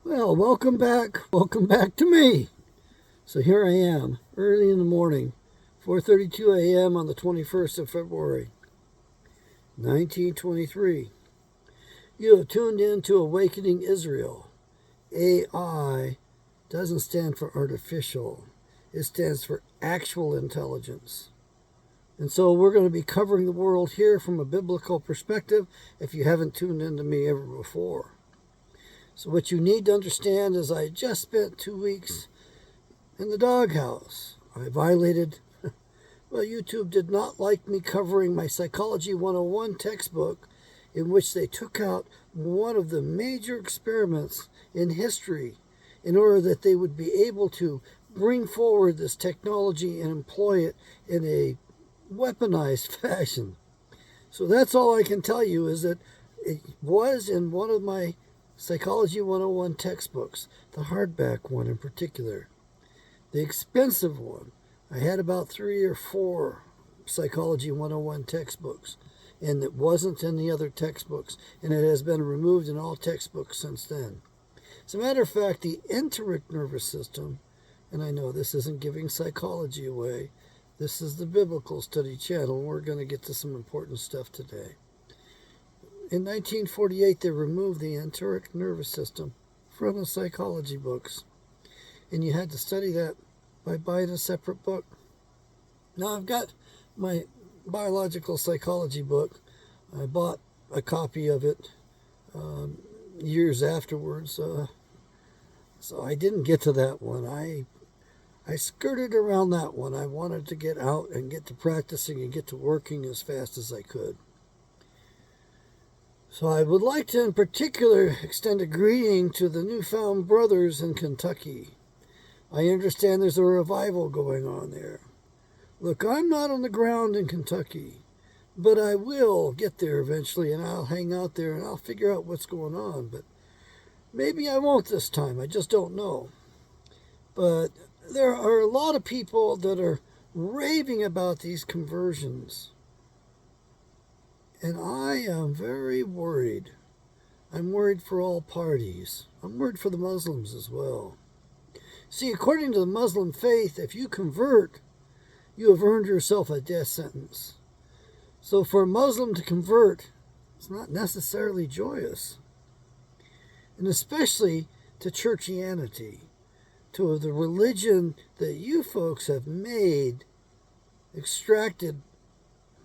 Well, welcome back. Welcome back to me. So here I am, early in the morning, 4:32 a.m. on the 21st of February, 1923. You have tuned in to Awakening Israel. AI doesn't stand for artificial. It stands for actual intelligence. And so we're going to be covering the world here from a biblical perspective if you haven't tuned into me ever before. So what you need to understand is I just spent 2 weeks in the doghouse. I violated, well, YouTube did not like me covering my Psychology 101 textbook, in which they took out one of the major experiments in history in order that they would be able to bring forward this technology and employ it in a weaponized fashion. So that's all I can tell you is that it was in one of my Psychology 101 textbooks, the hardback one in particular. The expensive one. I had about 3 or 4 Psychology 101 textbooks, and it wasn't in the other textbooks, and it has been removed in all textbooks since then. As a matter of fact, the enteric nervous system, and I know this isn't giving psychology away, this is the Biblical Study channel. We're going to get to some important stuff today. In 1948, they removed the enteric nervous system from the psychology books, and you had to study that by buying a separate book. Now I've got my biological psychology book. I bought a copy of it years afterwards, so I didn't get to that one. I skirted around that one. I wanted to get out and get to practicing and get to working as fast as I could. So I would like to in particular extend a greeting to the newfound brothers in Kentucky. I understand there's a revival going on there. Look, I'm not on the ground in Kentucky, but I will get there eventually, and I'll hang out there and I'll figure out what's going on. But maybe I won't this time. I just don't know. But there are a lot of people that are raving about these conversions. And I am very worried. I'm worried for all parties. I'm worried for the Muslims as well. See, according to the Muslim faith, if you convert, you have earned yourself a death sentence. So for a Muslim to convert, it's not necessarily joyous. And especially to churchianity, to the religion that you folks have made, extracted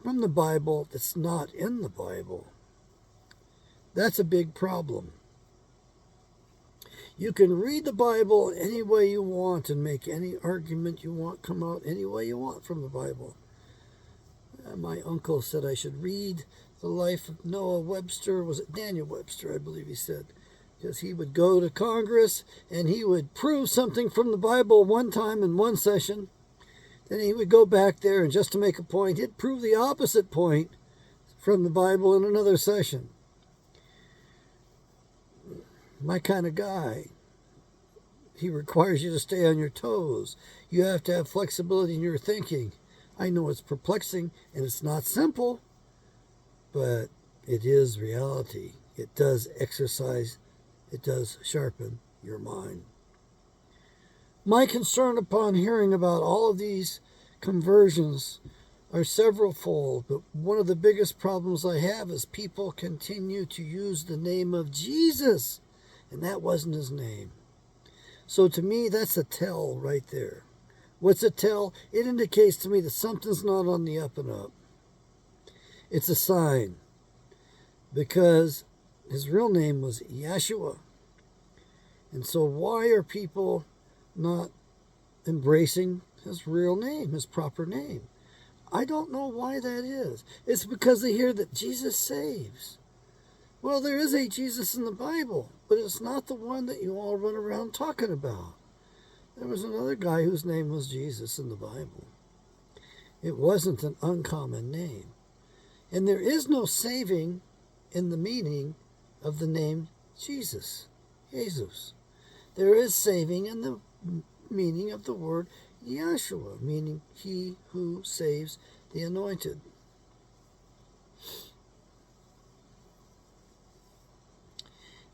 from the Bible that's not in the Bible. That's a big problem. You can read the Bible any way you want and make any argument you want come out any way you want from the Bible. My uncle said I should read the life of Noah Webster. Was it Daniel Webster, I believe he said. Because he would go to Congress and he would prove something from the Bible one time in one session. Then he would go back there and just to make a point, he'd prove the opposite point from the Bible in another session. My kind of guy. He requires you to stay on your toes. You have to have flexibility in your thinking. I know it's perplexing and it's not simple, but it is reality. It does exercise, it does sharpen your mind. My concern upon hearing about all of these conversions are severalfold, but one of the biggest problems I have is people continue to use the name of Jesus, and that wasn't his name. So to me, that's a tell right there. What's a tell? It indicates to me that something's not on the up and up. It's a sign, because his real name was Yeshua. And so why are people not embracing his real name, his proper name? I don't know why that is. It's because they hear that Jesus saves. Well, there is a Jesus in the Bible, but it's not the one that you all run around talking about. There was another guy whose name was Jesus in the Bible. It wasn't an uncommon name. And there is no saving in the meaning of the name Jesus, Jesus. There is saving in the meaning of the word Yeshua, meaning he who saves the anointed.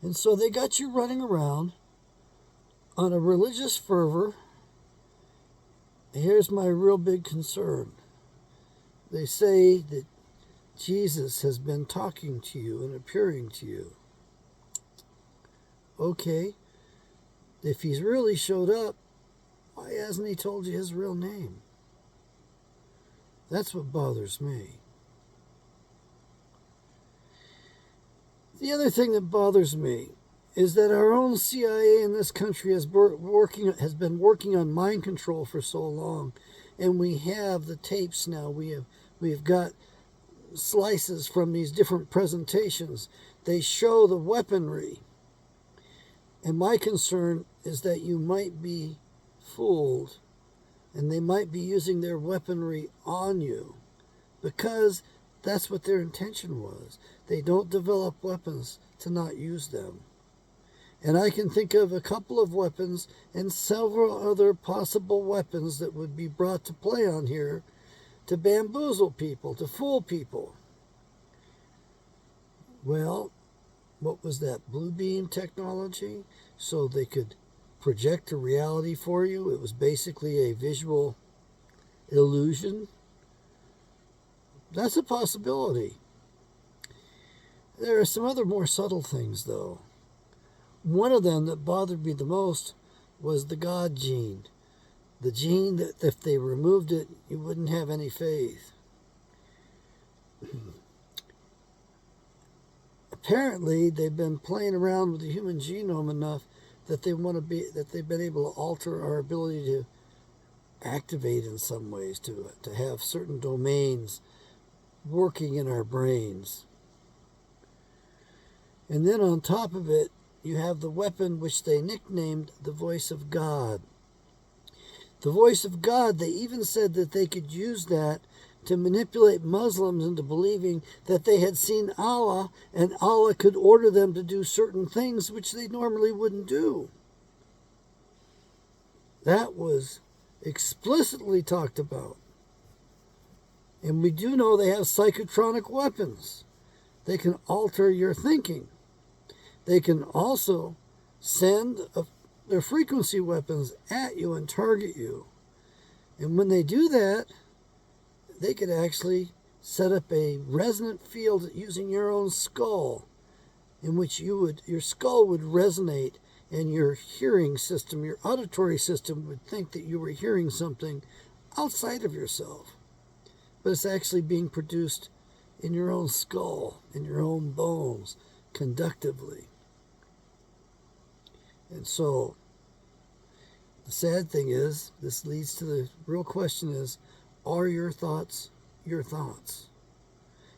And so they got you running around On a religious fervor, here's my real big concern. They say that Jesus has been talking to you and appearing to you. Okay, if he's really showed up, why hasn't he told you his real name? That's what bothers me. The other thing that bothers me is that our own CIA in this country has been working on mind control for so long, and we have the tapes now. We've got slices from these different presentations. They show the weaponry, and my concern is that you might be fooled, and they might be using their weaponry on you, because that's what their intention was. They don't develop weapons to not use them. And I can think of a couple of weapons and several other possible weapons that would be brought to play on here to bamboozle people, to fool people. Well, what was that? Blue beam technology? So they could project a reality for you. It was basically a visual illusion. That's a possibility. There are some other more subtle things, though. One of them that bothered me the most was the God gene. The gene that if they removed it, you wouldn't have any faith. Apparently, they've been playing around with the human genome enough that they've been able to alter our ability to activate in some ways, to have certain domains working in our brains. And then on top of it, you have the weapon which they nicknamed the voice of God. The voice of God, they even said that they could use that to manipulate Muslims into believing that they had seen Allah and Allah could order them to do certain things which they normally wouldn't do. That was explicitly talked about. And we do know they have psychotronic weapons. They can alter your thinking. They can also send their frequency weapons at you and target you. And when they do that, they could actually set up a resonant field using your own skull, in which your skull would resonate, and your hearing system, your auditory system, would think that you were hearing something outside of yourself. But it's actually being produced in your own skull, in your own bones, conductively. And so, the sad thing is, this leads to the real question is, are your thoughts your thoughts?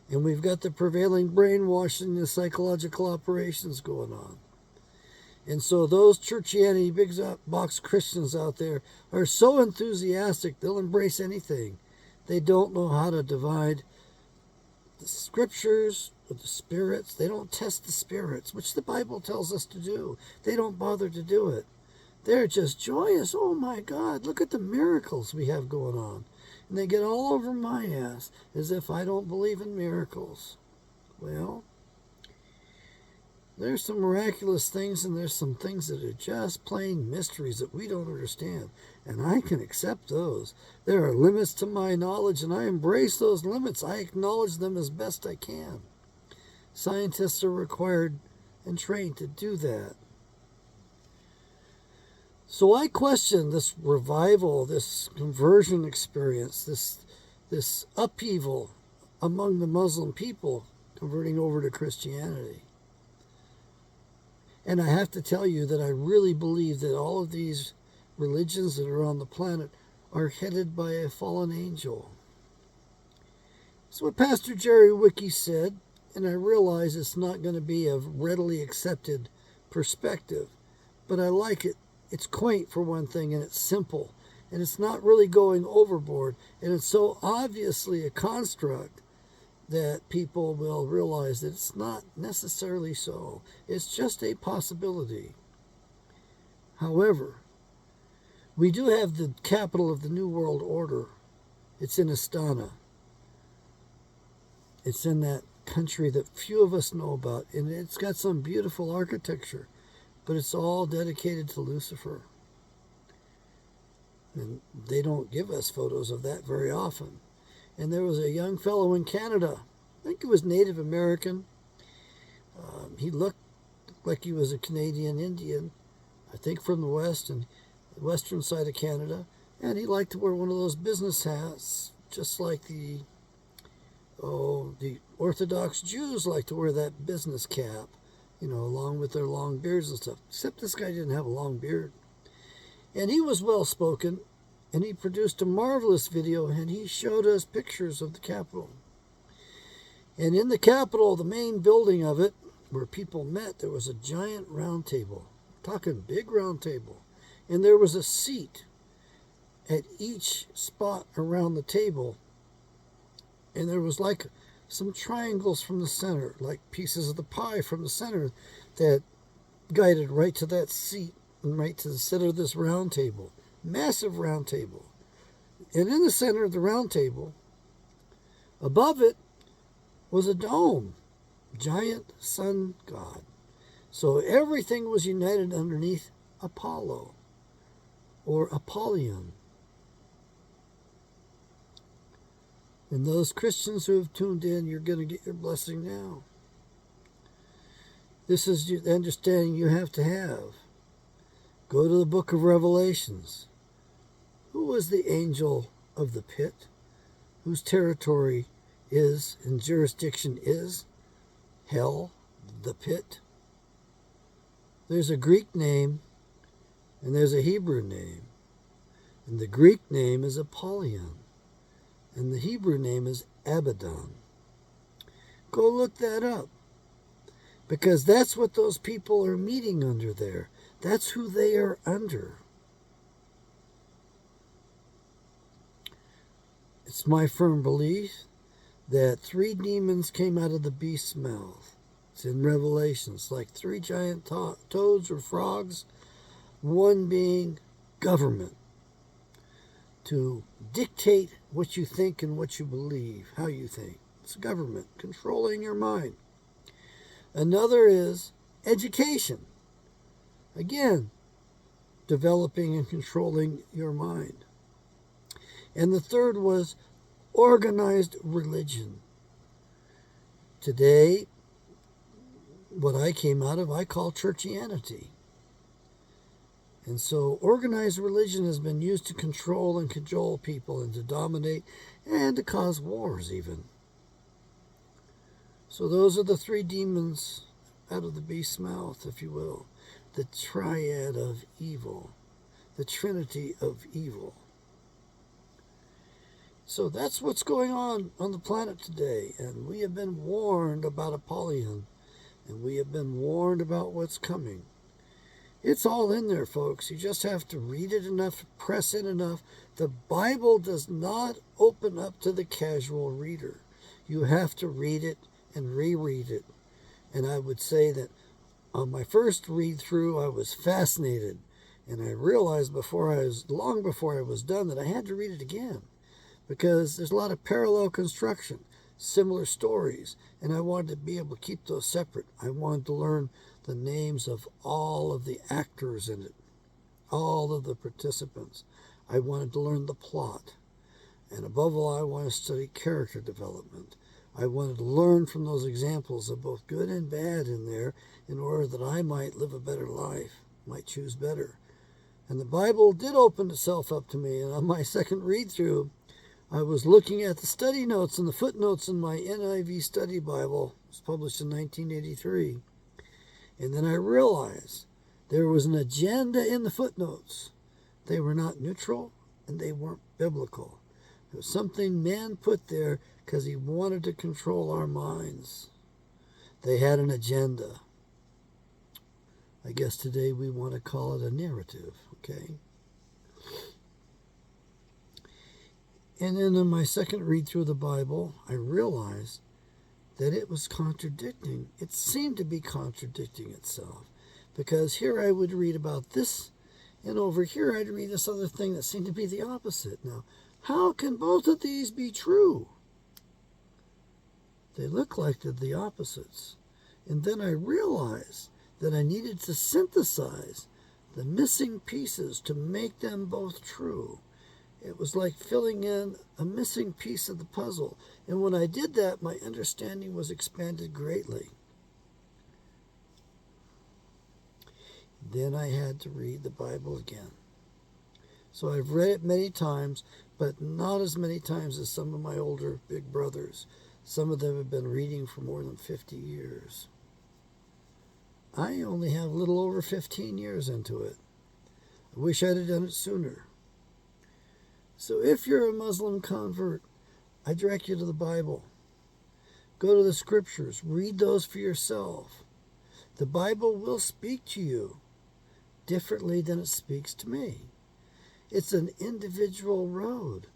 And we've got the prevailing brainwashing and psychological operations going on. And so those churchianity big box Christians out there are so enthusiastic, they'll embrace anything. They don't know how to divide the scriptures with the spirits. They don't test the spirits, which the Bible tells us to do. They don't bother to do it. They're just joyous. Oh my God, look at the miracles we have going on. And they get all over my ass as if I don't believe in miracles. Well, there's some miraculous things, and there's some things that are just plain mysteries that we don't understand. And I can accept those. There are limits to my knowledge, and I embrace those limits. I acknowledge them as best I can. Scientists are required and trained to do that. So I question this revival, this conversion experience, this upheaval among the Muslim people converting over to Christianity. And I have to tell you that I really believe that all of these religions that are on the planet are headed by a fallen angel. It's what Pastor Jerry Wicke said, and I realize it's not going to be a readily accepted perspective, but I like it. It's quaint for one thing, and it's simple, and it's not really going overboard, and it's so obviously a construct that people will realize that it's not necessarily so. It's just a possibility. However, we do have the capital of the New World Order. It's in Astana. It's in that country that few of us know about, and it's got some beautiful architecture, but it's all dedicated to Lucifer. And they don't give us photos of that very often. And there was a young fellow in Canada, I think he was Native American. He looked like he was a Canadian Indian, I think from the west and the western side of Canada. And he liked to wear one of those business hats, just like the Orthodox Jews like to wear that business cap, along with their long beards and stuff. Except this guy didn't have a long beard. And he was well spoken, and he produced a marvelous video, and he showed us pictures of the Capitol. And in the Capitol, the main building of it, where people met, there was a giant round table, talking big round table. And there was a seat at each spot around the table. And there was like some triangles from the center, like pieces of the pie from the center that guided right to that seat and right to the center of this round table. Massive round table. And in the center of the round table, above it, was a dome. Giant sun god. So everything was united underneath Apollo or Apollyon. And those Christians who have tuned in, you're going to get your blessing now. This is the understanding you have to have. Go to the book of Revelations. Who was the angel of the pit, whose territory is and jurisdiction is hell, the pit? There's a Greek name and there's a Hebrew name. And the Greek name is Apollyon. And the Hebrew name is Abaddon. Go look that up. Because that's what those people are meeting under there. That's who they are under. It's my firm belief that 3 demons came out of the beast's mouth. It's in Revelations, like 3 giant toads or frogs, one being government, to dictate what you think and what you believe, how you think. It's government, controlling your mind. Another is education. Again, developing and controlling your mind. And the third was organized religion. Today, what I came out of, I call churchianity. And so organized religion has been used to control and cajole people and to dominate and to cause wars even. So those are the 3 demons out of the beast's mouth, if you will. The triad of evil. The trinity of evil. So that's what's going on the planet today. And we have been warned about Apollyon. And we have been warned about what's coming. It's all in there, folks. You just have to read it enough, press in enough. The Bible does not open up to the casual reader. You have to read it and reread it. And I would say that on my first read through, I was fascinated. And I realized long before I was done, that I had to read it again. Because there's a lot of parallel construction, similar stories. And I wanted to be able to keep those separate. I wanted to learn the names of all of the actors in it, all of the participants. I wanted to learn the plot. And above all, I wanted to study character development. I wanted to learn from those examples of both good and bad in there in order that I might live a better life, might choose better. And the Bible did open itself up to me. And on my second read-through, I was looking at the study notes and the footnotes in my NIV study Bible. It was published in 1983. And then I realized there was an agenda in the footnotes. They were not neutral and they weren't biblical. It was something man put there because he wanted to control our minds. They had an agenda. I guess today we want to call it a narrative, okay? And then in my second read through the Bible, I realized that it was contradicting. It seemed to be contradicting itself. Because here I would read about this, and over here I'd read this other thing that seemed to be the opposite. Now, how can both of these be true? They look like they're the opposites. And then I realized that I needed to synthesize the missing pieces to make them both true. It was like filling in a missing piece of the puzzle. And when I did that, my understanding was expanded greatly. Then I had to read the Bible again. So I've read it many times, but not as many times as some of my older big brothers. Some of them have been reading for more than 50 years. I only have a little over 15 years into it. I wish I'd have done it sooner. So if you're a Muslim convert, I direct you to the Bible. Go to the scriptures. Read those for yourself. The Bible will speak to you differently than it speaks to me. It's an individual road,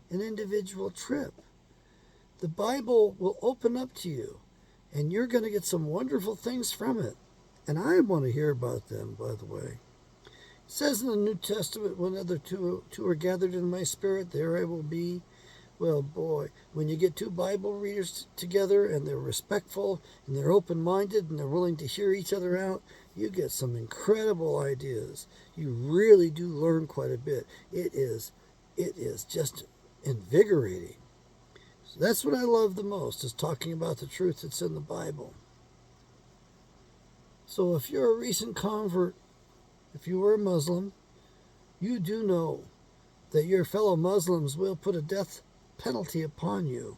an individual trip. The Bible will open up to you, and you're going to get some wonderful things from it. And I want to hear about them, by the way. It says in the New Testament, whenever two are gathered in my spirit, there I will be. Well, boy, when you get two Bible readers together and they're respectful and they're open-minded and they're willing to hear each other out, you get some incredible ideas. You really do learn quite a bit. It is just invigorating. So that's what I love the most, is talking about the truth that's in the Bible. So if you're a recent convert, if you were a Muslim, you do know that your fellow Muslims will put a death penalty upon you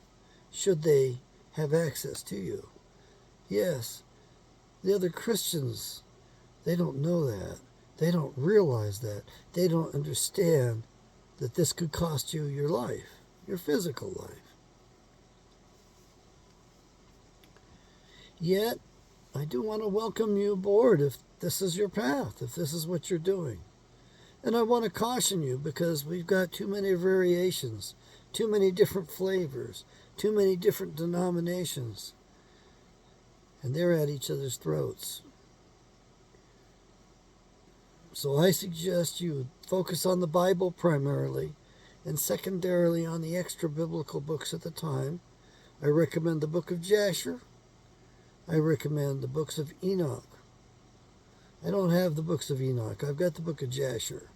should they have access to you. Yes, the other Christians, they don't know that. They don't realize that. They don't understand that this could cost you your life, your physical life. Yet, I do want to welcome you aboard if this is your path, if this is what you're doing. And I want to caution you because we've got too many variations, too many different flavors, too many different denominations. And they're at each other's throats. So I suggest you focus on the Bible primarily, and secondarily on the extra biblical books at the time. I recommend the book of Jasher. I recommend the books of Enoch. I don't have the books of Enoch. I've got the book of Jasher.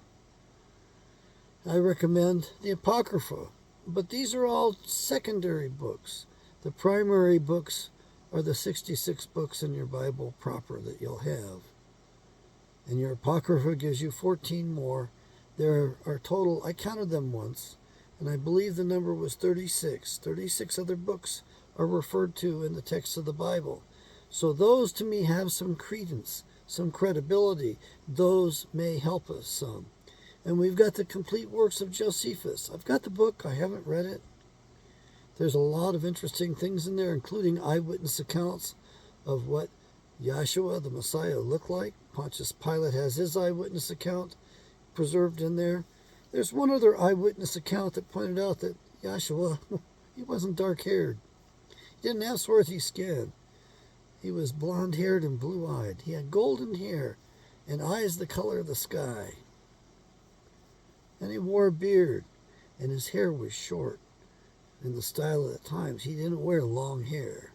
I recommend the Apocrypha. But these are all secondary books. The primary books are the 66 books in your Bible proper that you'll have. And your Apocrypha gives you 14 more. There are total, I counted them once, and I believe the number was 36. 36 other books are referred to in the text of the Bible. So those to me have some credence, some credibility. Those may help us some. And we've got the complete works of Josephus. I've got the book. I haven't read it. There's a lot of interesting things in there, including eyewitness accounts of what Yahshua, the Messiah, looked like. Pontius Pilate has his eyewitness account preserved in there. There's one other eyewitness account that pointed out that Yahshua, he wasn't dark-haired. He didn't have swarthy skin. He was blonde-haired and blue-eyed. He had golden hair and eyes the color of the sky. And he wore a beard, and his hair was short. In the style of the times, he didn't wear long hair.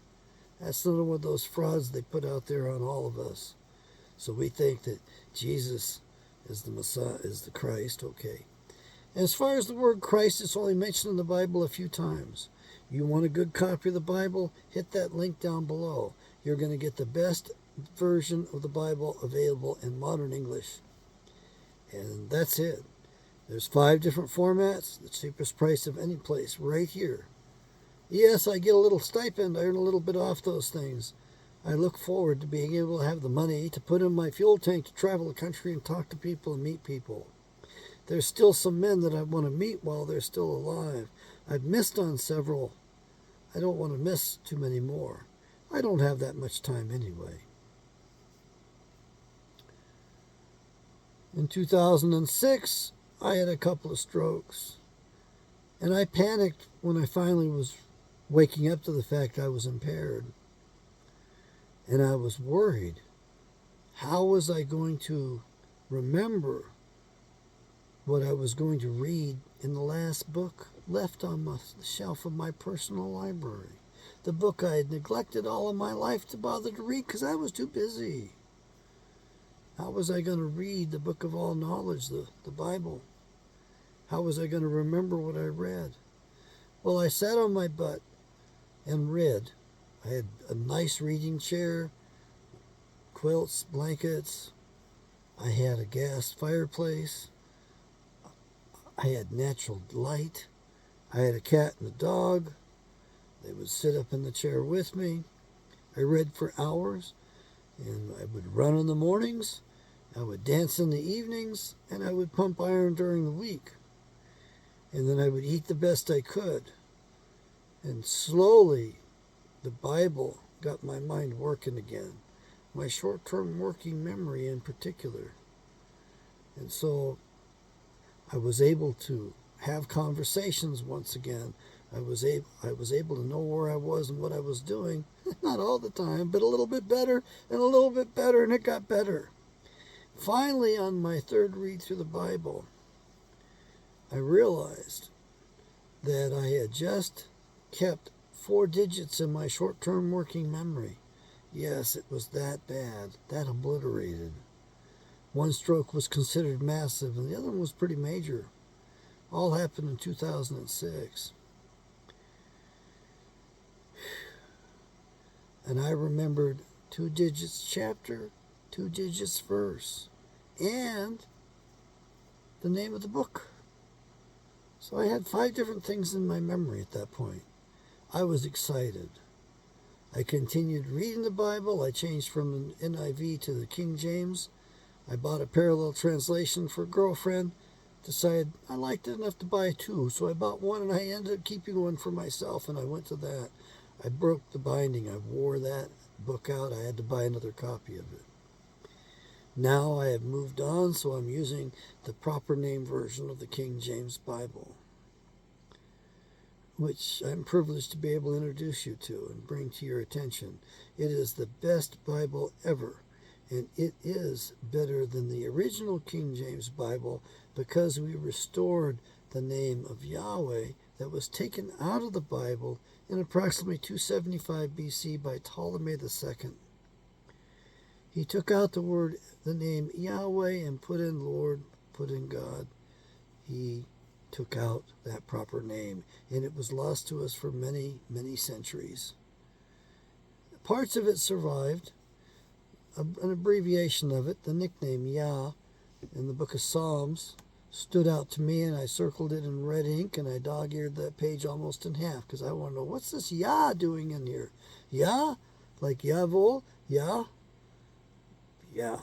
That's not one of those frauds they put out there on all of us. So we think that Jesus is the Messiah, is the Christ, okay. As far as the word Christ, it's only mentioned in the Bible a few times. You want a good copy of the Bible? Hit that link down below. You're going to get the best version of the Bible available in modern English. And that's it. There's 5 different formats, the cheapest price of any place, right here. Yes, I get a little stipend. I earn a little bit off those things. I look forward to being able to have the money to put in my fuel tank to travel the country and talk to people and meet people. There's still some men that I want to meet while they're still alive. I've missed on several. I don't want to miss too many more. I don't have that much time anyway. In 2006, I had a couple of strokes. And I panicked when I finally was waking up to the fact I was impaired. And I was worried. How was I going to remember what I was going to read in the last book left on the shelf of my personal library? The book I had neglected all of my life to bother to read because I was too busy. How was I going to read the book of all knowledge, the Bible? How was I going to remember what I read? Well, I sat on my butt and read. I had a nice reading chair, quilts, blankets. I had a gas fireplace. I had natural light. I had a cat and a dog. They would sit up in the chair with me. I read for hours, and I would run in the mornings. I would dance in the evenings, and I would pump iron during the week. And then I would eat the best I could. And slowly, the Bible got my mind working again. My short-term working memory in particular. And so I was able to have conversations once again. I was able to know where I was and what I was doing. Not all the time, but a little bit better and a little bit better, and it got better. Finally, on my third read through the Bible, I realized that I had just kept 4 digits in my short-term working memory. Yes, it was that bad, that obliterated. One stroke was considered massive, and the other one was pretty major. All happened in 2006. And I remembered 2 digits chapter, 2 digits verse, and the name of the book. So I had 5 different things in my memory at that point. I was excited. I continued reading the Bible. I changed from the NIV to the King James. I bought a parallel translation for a girlfriend. Decided I liked it enough to buy 2, so I bought 1, and I ended up keeping 1 for myself, and I went to that. I broke the binding. I wore that book out. I had to buy another copy of it. Now I have moved on, so I'm using the proper name version of the King James Bible, which I'm privileged to be able to introduce you to and bring to your attention. It is the best Bible ever, and it is better than the original King James Bible because we restored the name of Yahweh that was taken out of the Bible in approximately 275 BC by Ptolemy II. He took out the name Yahweh, and put in Lord, put in God. He took out that proper name, and it was lost to us for many, many centuries. Parts of it survived. An abbreviation of it, the nickname Yah, in the book of Psalms, stood out to me, and I circled it in red ink, and I dog-eared that page almost in half, because I want to know, what's this Yah doing in here? Yah? Like Jawohl? Yah? Yeah.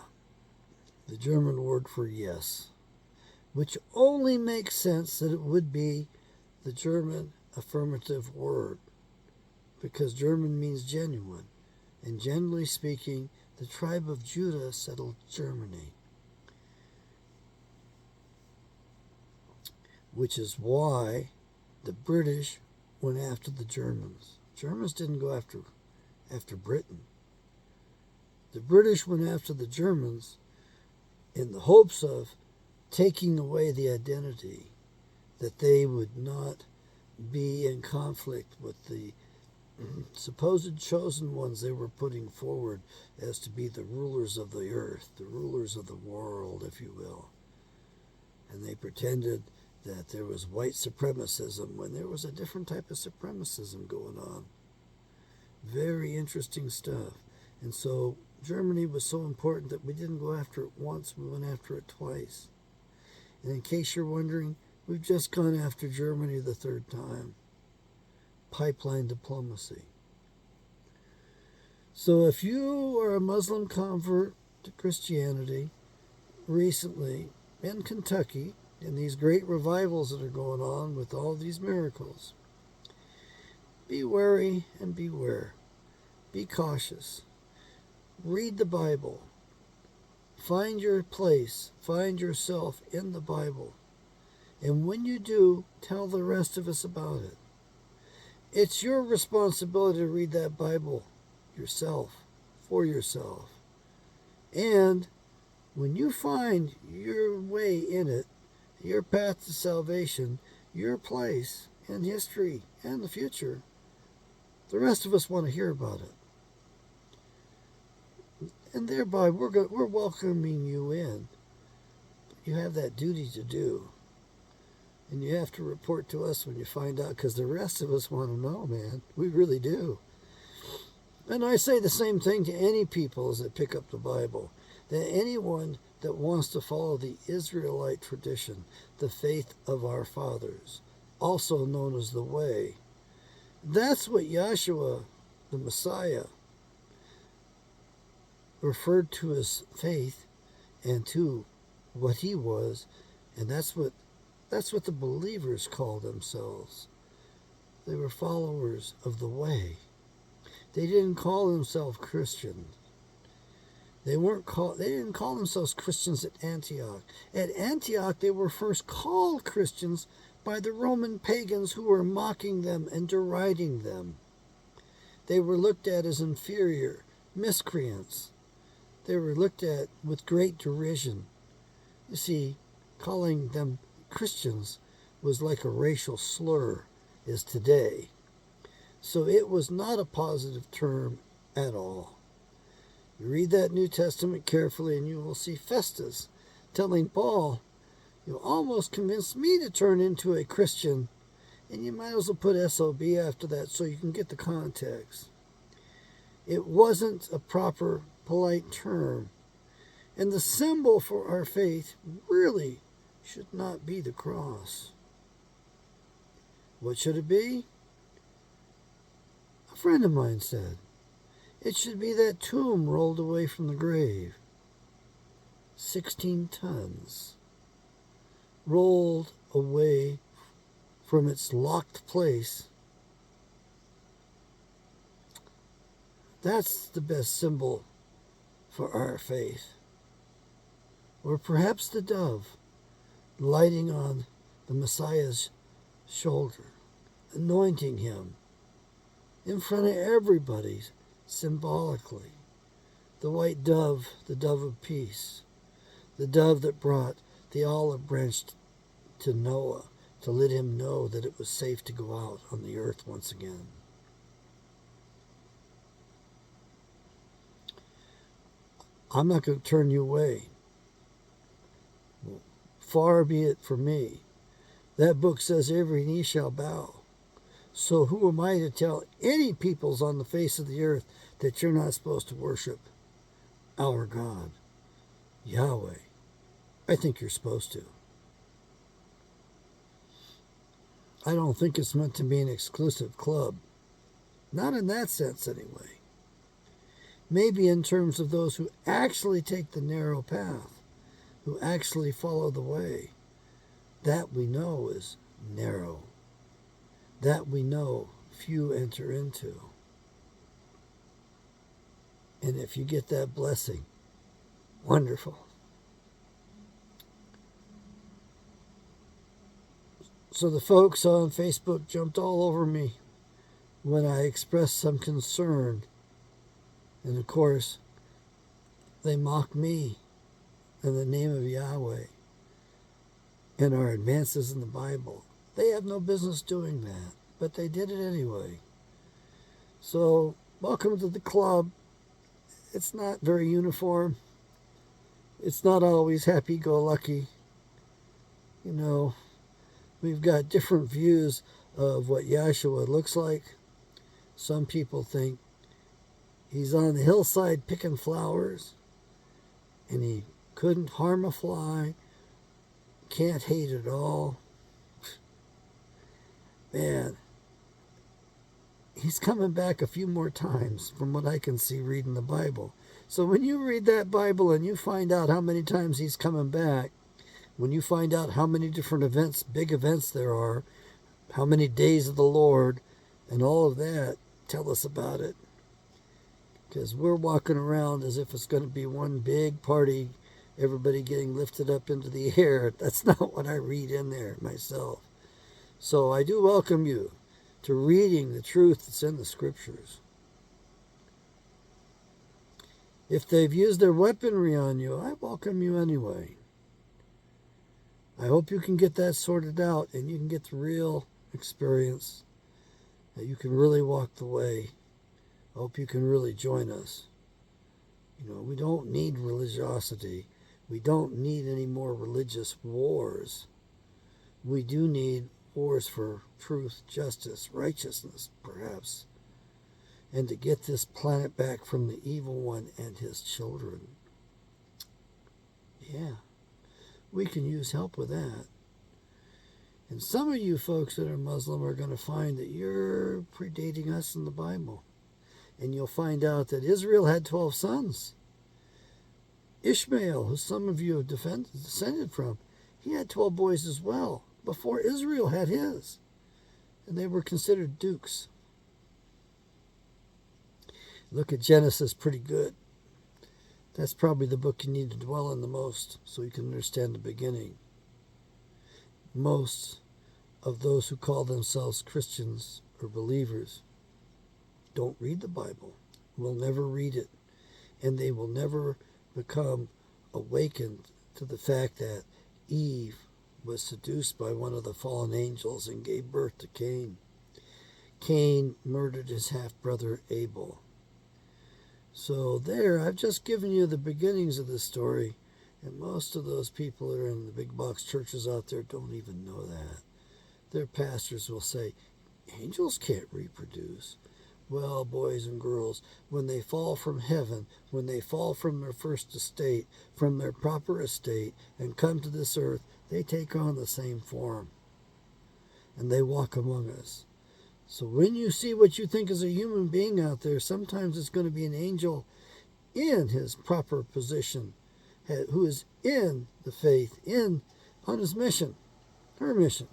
The German word for yes, which only makes sense that it would be the German affirmative word, because German means genuine, and generally speaking, the tribe of Judah settled Germany, which is why the British went after the Germans. Germans didn't go after Britain. The British went after the Germans in the hopes of taking away the identity, that they would not be in conflict with the supposed chosen ones they were putting forward as to be the rulers of the earth, the rulers of the world, if you will. And they pretended that there was white supremacism when there was a different type of supremacism going on. Very interesting stuff. And so Germany was so important that we didn't go after it once, we went after it twice. And in case you're wondering, we've just gone after Germany the 3rd time. Pipeline diplomacy. So if you are a Muslim convert to Christianity recently in Kentucky, in these great revivals that are going on with all these miracles, be wary and beware. Be cautious. Read the Bible. Find your place. Find yourself in the Bible. And when you do, tell the rest of us about it. It's your responsibility to read that Bible yourself, for yourself. And when you find your way in it, your path to salvation, your place in history and the future, the rest of us want to hear about it. And thereby we're welcoming you in. You have that duty to do. And you have to report to us when you find out, because the rest of us want to know, man. We really do. And I say the same thing to any peoples that pick up the Bible, that anyone that wants to follow the Israelite tradition, the faith of our fathers, also known as the Way. That's what Yahshua, the Messiah, referred to as faith and to what he was, and that's what the believers called themselves. They were followers of the Way. They didn't call themselves Christians. They didn't call themselves Christians at Antioch. At Antioch, they were first called Christians by the Roman pagans who were mocking them and deriding them. They were looked at as inferior, miscreants. They were looked at with great derision. You see, calling them Christians was like a racial slur is today. So it was not a positive term at all. You read that New Testament carefully and you will see Festus telling Paul, "You almost convinced me to turn into a Christian," and you might as well put SOB after that so you can get the context. It wasn't a proper, polite term. And the symbol for our faith really should not be the cross. What should it be? A friend of mine said, it should be that tomb rolled away from the grave. 16 tons. Rolled away from its locked place. That's the best symbol for our faith. Or perhaps the dove lighting on the Messiah's shoulder, anointing him in front of everybody symbolically. The white dove, the dove of peace, the dove that brought the olive branch to Noah to let him know that it was safe to go out on the earth once again. I'm not going to turn you away. Far be it from me. That book says every knee shall bow. So who am I to tell any peoples on the face of the earth that you're not supposed to worship our God, Yahweh? I think you're supposed to. I don't think it's meant to be an exclusive club. Not in that sense, anyway. Maybe in terms of those who actually take the narrow path, who actually follow the way. That we know is narrow. That we know few enter into. And if you get that blessing, wonderful. So the folks on Facebook jumped all over me when I expressed some concern. And of course, they mocked me in the name of Yahweh and our advances in the Bible. They have no business doing that, but they did it anyway. So, welcome to the club. It's not very uniform. It's not always happy-go-lucky. You know, we've got different views of what Yahshua looks like. Some people think he's on the hillside picking flowers, and he couldn't harm a fly, can't hate at all. Man, he's coming back a few more times from what I can see reading the Bible. So when you read that Bible and you find out how many times he's coming back, when you find out how many different events, big events there are, how many days of the Lord, and all of that, tell us about it. Because we're walking around as if it's going to be one big party, everybody getting lifted up into the air. That's not what I read in there myself. So I do welcome you to reading the truth that's in the scriptures. If they've used their weaponry on you, I welcome you anyway. I hope you can get that sorted out and you can get the real experience, that you can really walk the way. I hope you can really join us. We don't need religiosity. We don't need any more religious wars. We do need wars for truth, justice, righteousness, perhaps, and to get this planet back from the evil one and his children. Yeah, we can use help with that. And some of you folks that are Muslim are going to find that you're predating us in the Bible. And you'll find out that Israel had 12 sons. Ishmael, who some of you have descended from, he had 12 boys as well, before Israel had his. And they were considered dukes. Look at Genesis, pretty good. That's probably the book you need to dwell in the most, so you can understand the beginning. Most of those who call themselves Christians or believers don't read the Bible, will never read it, and they will never become awakened to the fact that Eve was seduced by one of the fallen angels and gave birth to Cain. Cain murdered his half-brother Abel. So there, I've just given you the beginnings of the story, and most of those people that are in the big box churches out there don't even know that. Their pastors will say, angels can't reproduce. Well, boys and girls, when they fall from heaven, when they fall from their first estate, from their proper estate, and come to this earth, they take on the same form. And they walk among us. So when you see what you think is a human being out there, sometimes it's going to be an angel in his proper position, who is in the faith, on his mission, her mission.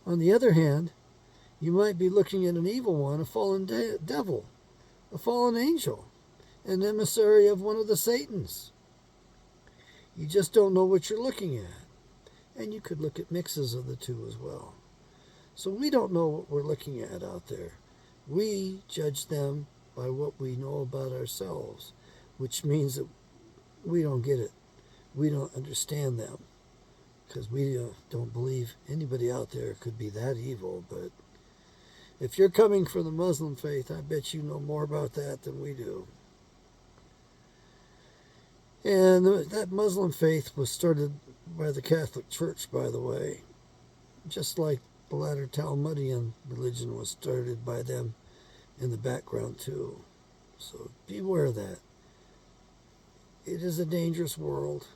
On the other hand, you might be looking at an evil one, a fallen devil, a fallen angel, an emissary of one of the Satans. You just don't know what you're looking at. And you could look at mixes of the two as well. So we don't know what we're looking at out there. We judge them by what we know about ourselves, which means that we don't get it. We don't understand them, because we don't believe anybody out there could be that evil. But if you're coming from the Muslim faith, I bet you know more about that than we do. And that Muslim faith was started by the Catholic Church, by the way, just like the latter Talmudian religion was started by them in the background too. So beware of that. It is a dangerous world.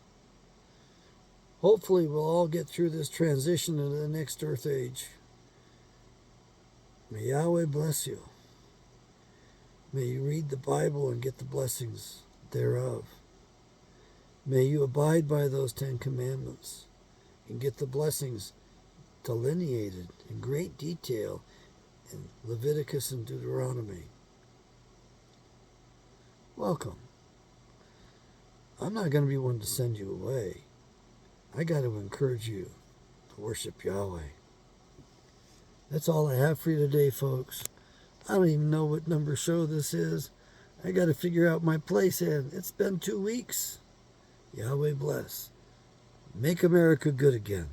Hopefully we'll all get through this transition into the next earth age. May Yahweh bless you. May you read the Bible and get the blessings thereof. May you abide by those 10 commandments and get the blessings delineated in great detail in Leviticus and Deuteronomy. Welcome. I'm not going to be one to send you away. I got to encourage you to worship Yahweh. That's all I have for you today, folks. I don't even know what number show this is. I got to figure out my place in. It's been 2 weeks. Yahweh bless. Make America good again.